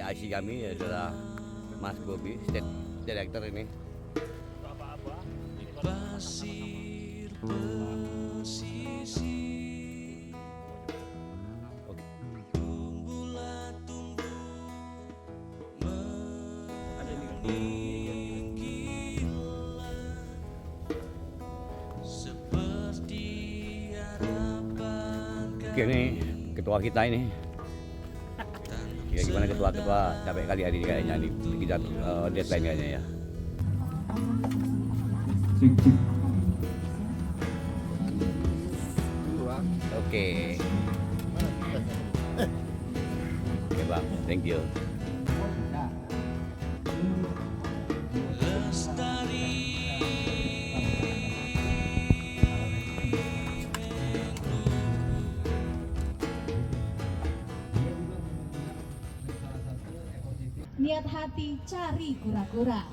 PAC kami adalah Mas Bobi, State Director ini. Pasir pesisir tumbuhlah tumbuh meninggilah seperti harapan Oke, ini ketua kita ini. Ya, gimana ketua capek kali hari ini kayaknya nih kita deadline kayaknya ya. Oke. Oke bang, thank you. lestari Niat hati cari kura-kura.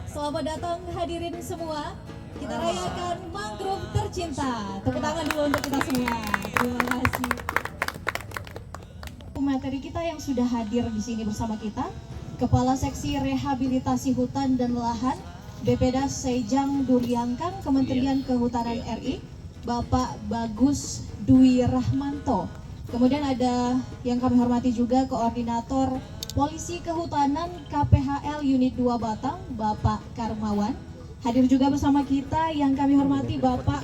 Selamat datang hadirin semua. Kita rayakan mangrove tercinta. Tepuk tangan dulu untuk kita semua. Terima kasih. Pemateri kita yang sudah hadir di sini bersama kita, Kepala Seksi Rehabilitasi Hutan dan Lahan BPDAS Sejang Duriangkang Kementerian Kehutanan RI, Bapak Bagus Dwi Rahmanto. Kemudian ada yang kami hormati juga Koordinator Polisi Kehutanan KPHL Unit 2 Batang, Bapak Karmawan. Hadir juga bersama kita yang kami hormati Bapak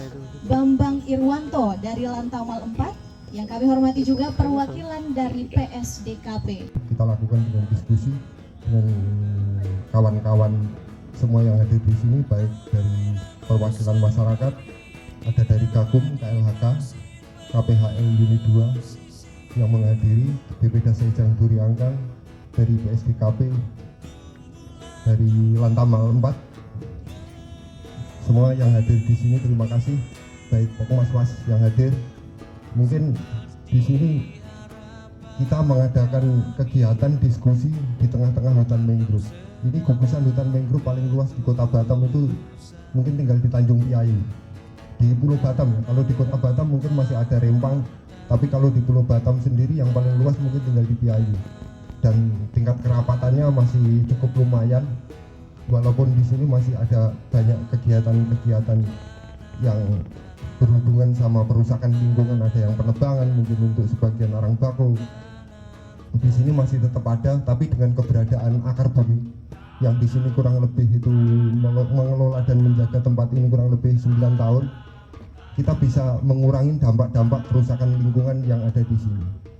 Bambang Irwanto dari Lantamal 4. Yang kami hormati juga perwakilan dari PSDKP. Kita lakukan dengan diskusi dengan kawan-kawan semua yang hadir di sini, baik dari perwakilan masyarakat, ada dari Gakum, KLHK, KPHL Unit 2 yang menghadiri, BPDAS Sejang Duriangkang, dari PSDKP, dari Lantamal 4. Semua yang hadir di sini terima kasih, baik mas-mas yang hadir. Mungkin di sini kita mengadakan kegiatan diskusi di tengah-tengah hutan mangrove. Ini gugusan hutan mangrove paling luas di Kota Batam itu mungkin tinggal di Tanjung Piai, di Pulau Batam ya. Kalau di Kota Batam mungkin masih ada Rempang, tapi kalau di Pulau Batam sendiri yang paling luas mungkin tinggal di Piai. Dan tingkat kerapatannya masih cukup lumayan, walaupun di sini masih ada banyak kegiatan-kegiatan yang berhubungan sama perusakan lingkungan, ada yang penebangan mungkin untuk sebagian orang bako. Di sini masih tetap ada, tapi dengan keberadaan akar bumi yang di sini kurang lebih itu mengelola dan menjaga tempat ini kurang lebih 9 tahun, kita bisa mengurangi dampak-dampak kerusakan lingkungan yang ada di sini.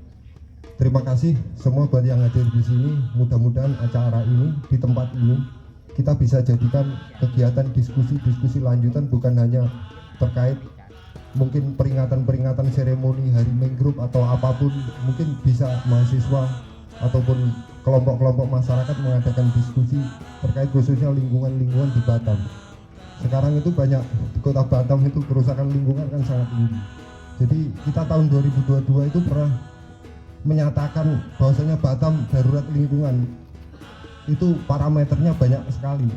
Terima kasih semua buat yang hadir di sini. Mudah-mudahan acara ini di tempat ini kita bisa jadikan kegiatan diskusi lanjutan, bukan hanya terkait mungkin peringatan seremoni Hari Mangrove atau apapun. Mungkin bisa mahasiswa ataupun kelompok-kelompok masyarakat mengadakan diskusi terkait khususnya lingkungan di Batam. Sekarang itu banyak di Kota Batam itu kerusakan lingkungan kan sangat tinggi. Jadi kita tahun 2022 itu pernah menyatakan bahwasanya Batam darurat lingkungan. Itu parameternya banyak sekali,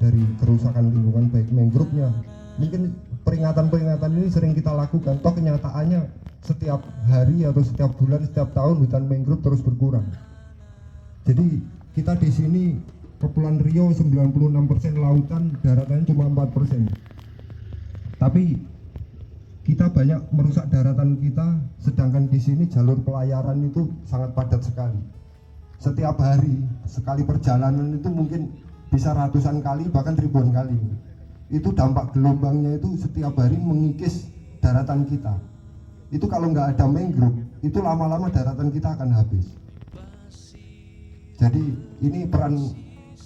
dari kerusakan lingkungan baik mangrove-nya. Mungkin peringatan-peringatan ini sering kita lakukan, toh kenyataannya setiap hari atau setiap bulan, setiap tahun hutan mangrove terus berkurang. Jadi kita di sini Kepulauan Riau 96% lautan, daratannya cuma 4%. Tapi kita banyak merusak daratan kita, sedangkan di sini jalur pelayaran itu sangat padat sekali. Setiap hari sekali perjalanan itu mungkin bisa ratusan kali bahkan ribuan kali. Itu dampak gelombangnya itu setiap hari mengikis daratan kita. Itu kalau nggak ada mangrove, itu lama-lama daratan kita akan habis. Jadi ini peran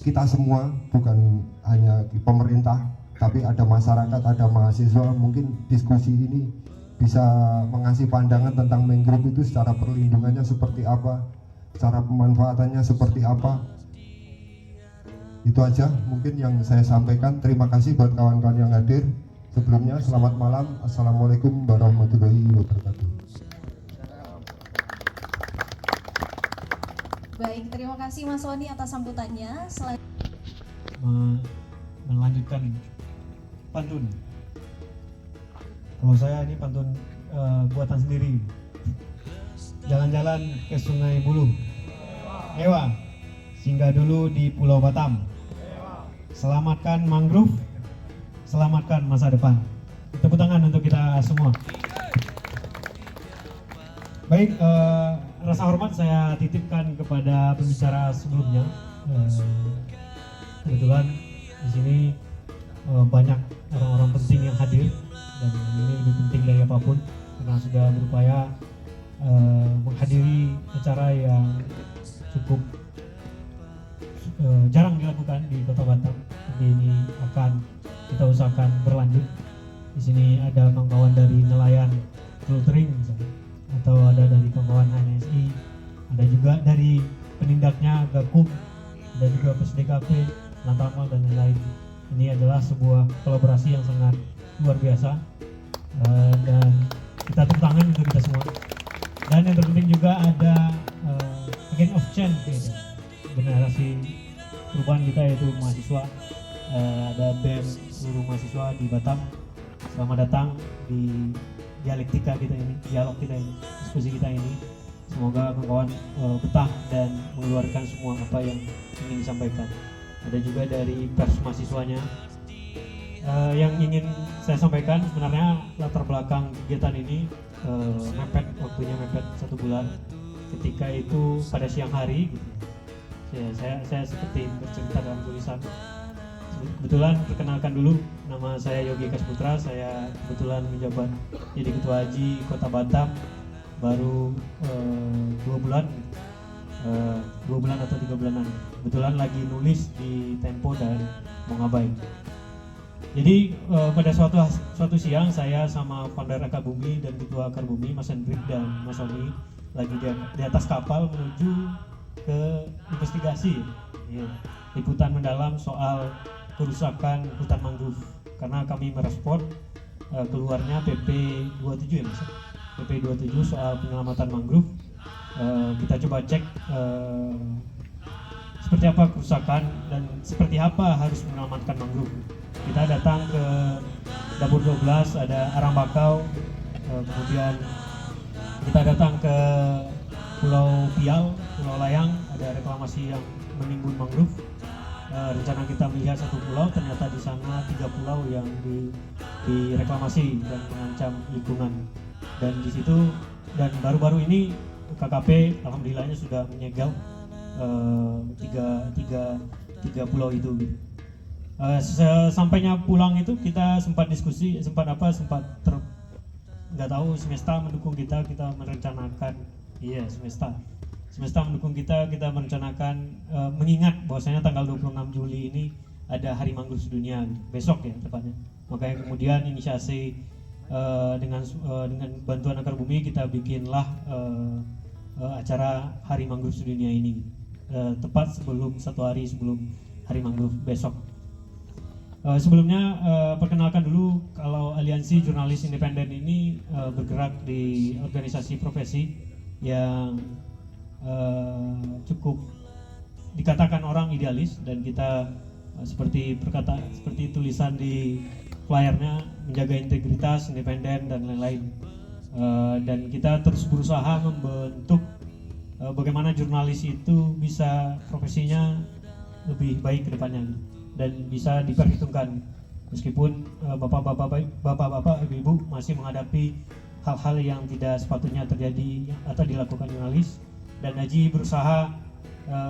kita semua, bukan hanya pemerintah, tapi ada masyarakat, ada mahasiswa. Mungkin diskusi ini bisa mengasih pandangan tentang mangrove itu secara perlindungannya seperti apa, cara pemanfaatannya seperti apa. Itu aja mungkin yang saya sampaikan. Terima kasih buat kawan-kawan yang hadir. Sebelumnya selamat malam. Assalamualaikum warahmatullahi wabarakatuh. Baik, terima kasih Mas Soni atas sambutannya. Melanjutkan pantun. Kalau saya ini pantun buatan sendiri. Jalan-jalan ke Sungai Bulu. Dewa, singgah dulu di Pulau Batam. Selamatkan mangrove, selamatkan masa depan. Tepuk tangan untuk kita semua. Baik, rasa hormat saya titipkan kepada pembicara sebelumnya. Kebetulan di sini banyak orang-orang penting yang hadir, dan ini lebih penting dari apapun karena sudah berupaya menghadiri acara yang cukup jarang dilakukan di Kota Batam, tapi ini akan kita usahakan berlanjut. Di sini ada kawan-kawan dari nelayan filtering misalnya, atau ada dari kawan-kawan HNSI, ada juga dari penindaknya Gakum, ada juga PSDKP, Lantamal dan lain-lain. Ini adalah sebuah kolaborasi yang sangat luar biasa, dan kita tepuk tangan untuk kita semua. Dan yang terpenting juga ada agent of change, generasi perubahan kita, yaitu mahasiswa. Ada BEM seluruh mahasiswa di Batam. Selamat datang di dialektika kita ini, dialog kita ini, diskusi kita ini. Semoga kawan-kawan betah dan mengeluarkan semua apa yang ingin disampaikan. Ada juga dari pers mahasiswanya. Yang ingin saya sampaikan, sebenarnya latar belakang kegiatan ini mepet, waktunya mepet 1 bulan. Ketika itu pada siang hari gitu. Saya seperti bercerita dalam tulisan. Kebetulan perkenalkan dulu, nama saya Yogi Kasputra. Saya kebetulan menjabat jadi Ketua Haji Kota Batam baru 2 bulan, 2 bulan atau 3 bulanan. Kebetulan lagi nulis di Tempo dan Mongabai. Jadi pada suatu siang saya sama founder Akar Bumi dan Ketua Akar Bumi Mas Hendrik dan Mas Sony lagi di atas kapal menuju ke investigasi, liputan mendalam soal kerusakan hutan mangrove, karena kami merespon keluarnya PP 27 ya Mas, PP 27 soal penyelamatan mangrove. Kita coba cek seperti apa kerusakan dan seperti apa harus menyelamatkan mangrove. Kita datang ke Dapur 12, ada Arang Bakau, kemudian kita datang ke Pulau Pial, Pulau Layang, ada reklamasi yang menimbun mangrove. Rencana kita melihat 1 pulau, ternyata di sana 3 pulau yang direklamasi dan mengancam lingkungan. Dan di situ, dan baru-baru ini KKP alhamdulillahnya sudah menyegel tiga pulau itu. Sampainya pulang itu kita sempat diskusi, nggak tahu semesta mendukung kita merencanakan, semesta mendukung kita merencanakan, mengingat bahwasanya tanggal 26 Juli ini ada Hari Mangrove Sedunia, besok ya tepatnya. Makanya kemudian inisiasi dengan bantuan Akar Bumi kita bikinlah acara Hari Mangrove Sedunia ini, tepat 1 hari sebelum Hari Mangrove besok. Sebelumnya perkenalkan dulu, kalau Aliansi Jurnalis Independen ini bergerak di organisasi profesi yang cukup dikatakan orang idealis, dan kita seperti tulisan di flyernya, menjaga integritas, independen dan lain-lain. Dan kita terus berusaha membentuk bagaimana jurnalis itu bisa profesinya lebih baik ke depannya dan bisa diperhitungkan, meskipun bapak-bapak, ibu-ibu masih menghadapi hal-hal yang tidak sepatutnya terjadi atau dilakukan jurnalis, dan Haji berusaha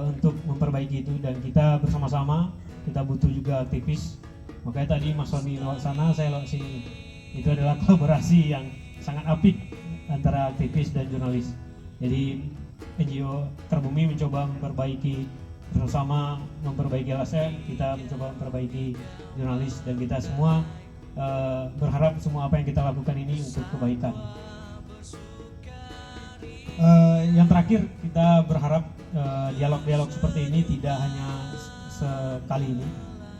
untuk memperbaiki itu, dan kita bersama-sama. Kita butuh juga aktivis, makanya tadi Mas Sony lewat sana, saya lewat sini. Itu adalah kolaborasi yang sangat apik antara aktivis dan jurnalis. Jadi NGO Akar Bumi mencoba memperbaiki bersama, memperbaiki LSM, kita mencoba memperbaiki jurnalis, dan kita semua berharap semua apa yang kita lakukan ini untuk kebaikan. Yang terakhir, kita berharap dialog-dialog seperti ini tidak hanya sekali ini,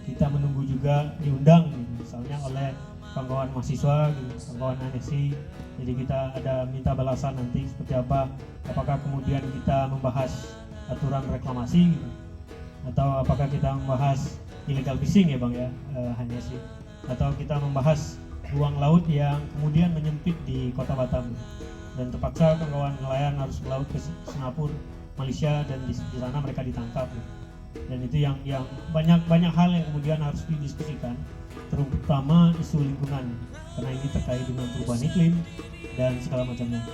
kita menunggu juga diundang, misalnya oleh kawan-kawan mahasiswa, kawan-kawan ANSI. Jadi kita ada minta balasan nanti seperti apa, apakah kemudian kita membahas aturan reklamasi, atau apakah kita membahas illegal fishing ya Bang ya, hanya sih, atau kita membahas ruang laut yang kemudian menyempit di Kota Batam, dan terpaksa kawan-kawan nelayan harus melaut ke Singapura Malaysia dan di sana mereka ditangkap. Dan itu yang banyak hal yang kemudian harus didiskusikan, terutama isu lingkungan, karena ini terkait dengan perubahan iklim dan segala macamnya.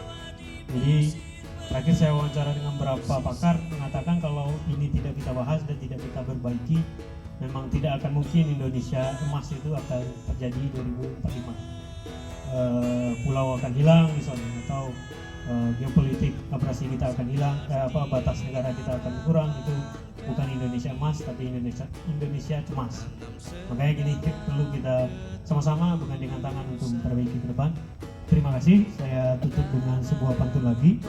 Jadi terakhir saya wawancara dengan beberapa pakar mengatakan kalau ini tidak kita bahas dan tidak kita perbaiki, memang tidak akan mungkin Indonesia emas itu akan terjadi 2045. Pulau akan hilang misalnya, atau geopolitik abrasi kita akan hilang, batas negara kita akan berkurang. Itu bukan Indonesia emas, tapi Indonesia cemas. Makanya gini, perlu kita sama-sama bergandengan tangan untuk memperbaiki ke depan. Terima kasih. Saya tutup dengan sebuah pantun lagi,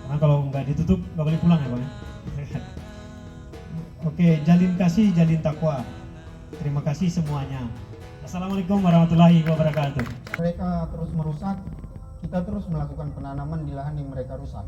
karena kalau nggak ditutup nggak boleh pulang ya Bang. Oke, jalin kasih, jalin takwa. Terima kasih semuanya. Assalamualaikum warahmatullahi wabarakatuh. Mereka terus merusak, kita terus melakukan penanaman di lahan yang mereka rusak.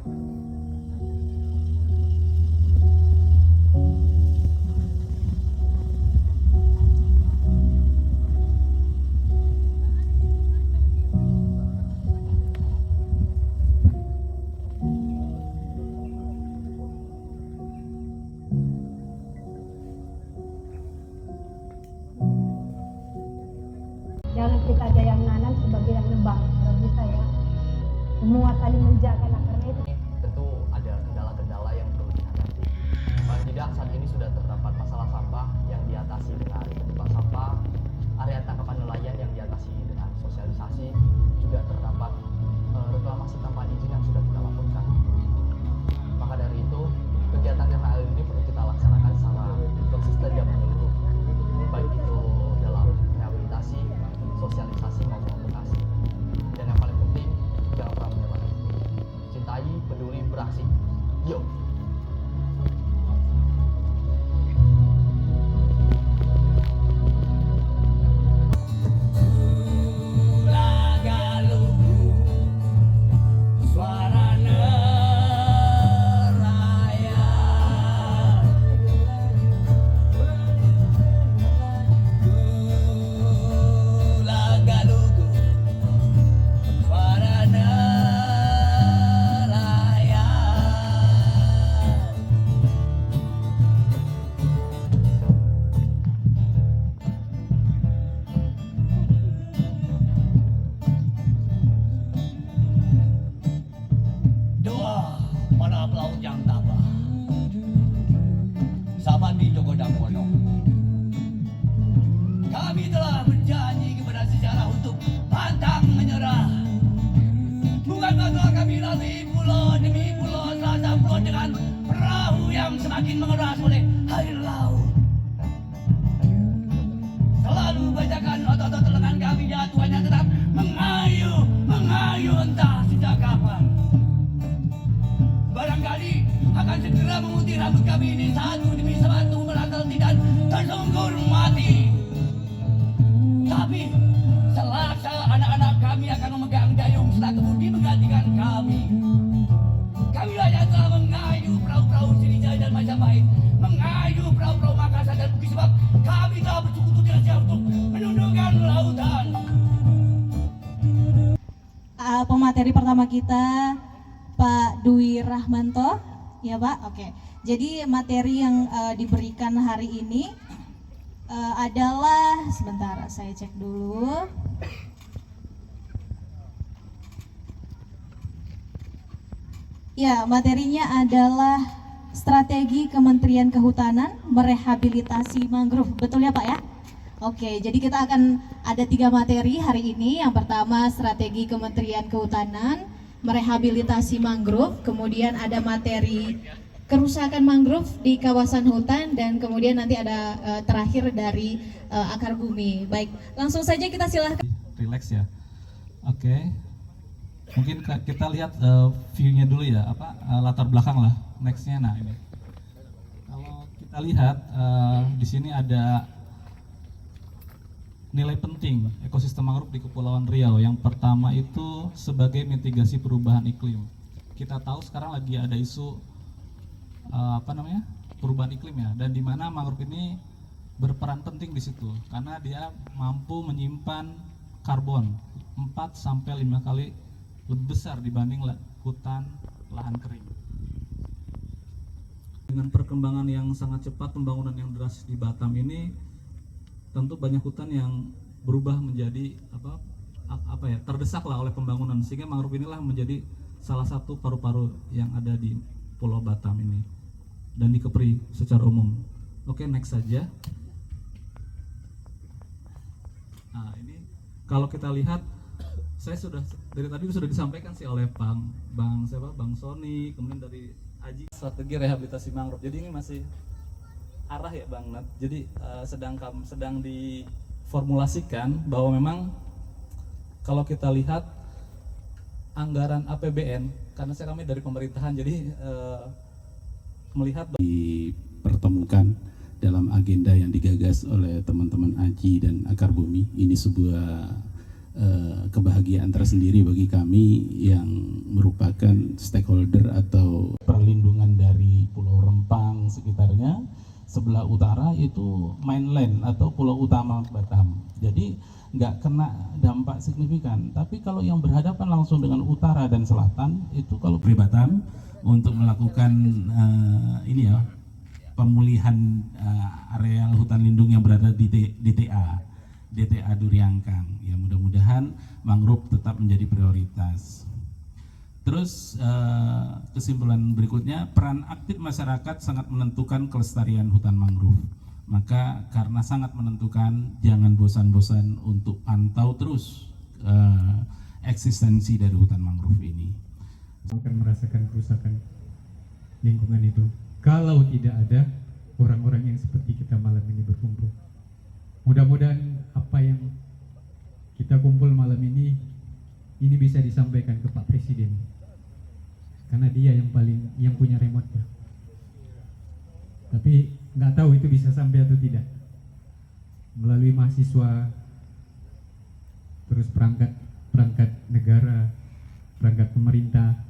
Jangan kita ada yang nanam sebagai yang nebang. Bagi saya, semua saling menjaga. Karena itu tentu ada kendala-kendala yang perlu dihadapi. Paling tidak saat ini sudah terdapat masalah sampah yang diatasi dengan penyumbang sampah, area tangkapan nelayan yang diatasi dengan sosialisasi, juga terdapat reklamasi tanpa izin yang sudah kita lakukan. Maka dari itu, kegiatan KKL ini perlu kita laksanakan secara konsisten dan menyeluruh, baik itu dalam rehabilitasi, sosialisasi maupun edukasi. Dan yang paling penting, jangan pernah menyerah. Cintai, peduli, beraksi. Yuk! Doa para pelaut yang tabah, Sabandi Djoko Damono. Kami telah berjanji kepada sejarah untuk pantang menyerah. Bukan masalah kami lalui pulau demi pulau, selatan pulau dengan perahu yang semakin mengeras oleh air laut. Selalu bacakan otot-otot lengan kami, ya Tuhan yang tetap mengayu entah sejak kapan. Barangkali akan segera memutih rambut kami ini satu demi satu, merangkal tidak tersungkur mati. Tapi selasa anak-anak kami akan memegang dayung setelah kemudi menggantikan kami. Kamilah yang telah mengayu perahu-perahu Sriwijaya dan Majapahit, mengayu perahu-perahu Makassar dan Bugis, sebab kami telah bersekutu dengan siap untuk menundukkan lautan. Pemateri pertama kita Pak Dwi Rahmanto, ya Pak. Oke. Jadi materi yang diberikan hari ini adalah, sebentar saya cek dulu. Ya, materinya adalah strategi Kementerian Kehutanan merehabilitasi mangrove. Betul ya Pak ya? Oke, jadi kita akan ada 3 materi hari ini. Yang pertama strategi Kementerian Kehutanan merehabilitasi mangrove, kemudian ada materi kerusakan mangrove di kawasan hutan, dan kemudian nanti ada terakhir dari akar bumi. Baik, langsung saja kita silahkan. Relax ya. Oke. Mungkin kita lihat view-nya dulu ya, latar belakang lah. Next-nya, nah ini. Kalau kita lihat di sini ada nilai penting ekosistem mangrove di Kepulauan Riau. Yang pertama itu sebagai mitigasi perubahan iklim. Kita tahu sekarang lagi ada isu perubahan iklim ya, dan di mana mangrove ini berperan penting di situ karena dia mampu menyimpan karbon 4 sampai 5 kali lebih besar dibanding hutan lahan kering. Dengan perkembangan yang sangat cepat, pembangunan yang drastis di Batam ini, tentu banyak hutan yang berubah menjadi terdesak lah oleh pembangunan, sehingga mangrove inilah menjadi salah satu paru-paru yang ada di Pulau Batam ini dan di Kepri secara umum. Oke, next saja. Nah, ini kalau kita lihat, saya sudah dari tadi sudah disampaikan sih oleh Bang Sony, kemudian dari Aji, strategi rehabilitasi mangrove. Jadi ini masih arah ya Bang Nat. Jadi sedang diformulasikan bahwa memang kalau kita lihat anggaran APBN, karena kami dari pemerintahan, jadi melihat dipertemukan dalam agenda yang digagas oleh teman-teman Aji dan Akar Bumi. Ini sebuah kebahagiaan tersendiri bagi kami yang merupakan stakeholder atau perlindungan dari Pulau Rempang sekitarnya. Sebelah utara itu mainland atau pulau utama Batam, jadi nggak kena dampak signifikan. Tapi kalau yang berhadapan langsung dengan utara dan selatan itu kalau Batam untuk melakukan pemulihan areal hutan lindung yang berada di DTA Duriangkang. Ya, mudah-mudahan mangrove tetap menjadi prioritas. Terus kesimpulan berikutnya, peran aktif masyarakat sangat menentukan kelestarian hutan mangrove. Maka karena sangat menentukan, jangan bosan-bosan untuk pantau terus eksistensi dari hutan mangrove ini. Akan merasakan kerusakan lingkungan itu kalau tidak ada orang-orang yang seperti kita malam ini berkumpul. Mudah-mudahan apa yang kita kumpul malam ini bisa disampaikan ke Pak Presiden, karena dia yang punya remote-nya. Tapi nggak tahu itu bisa sampai atau tidak. Melalui mahasiswa, terus perangkat negara, perangkat pemerintah,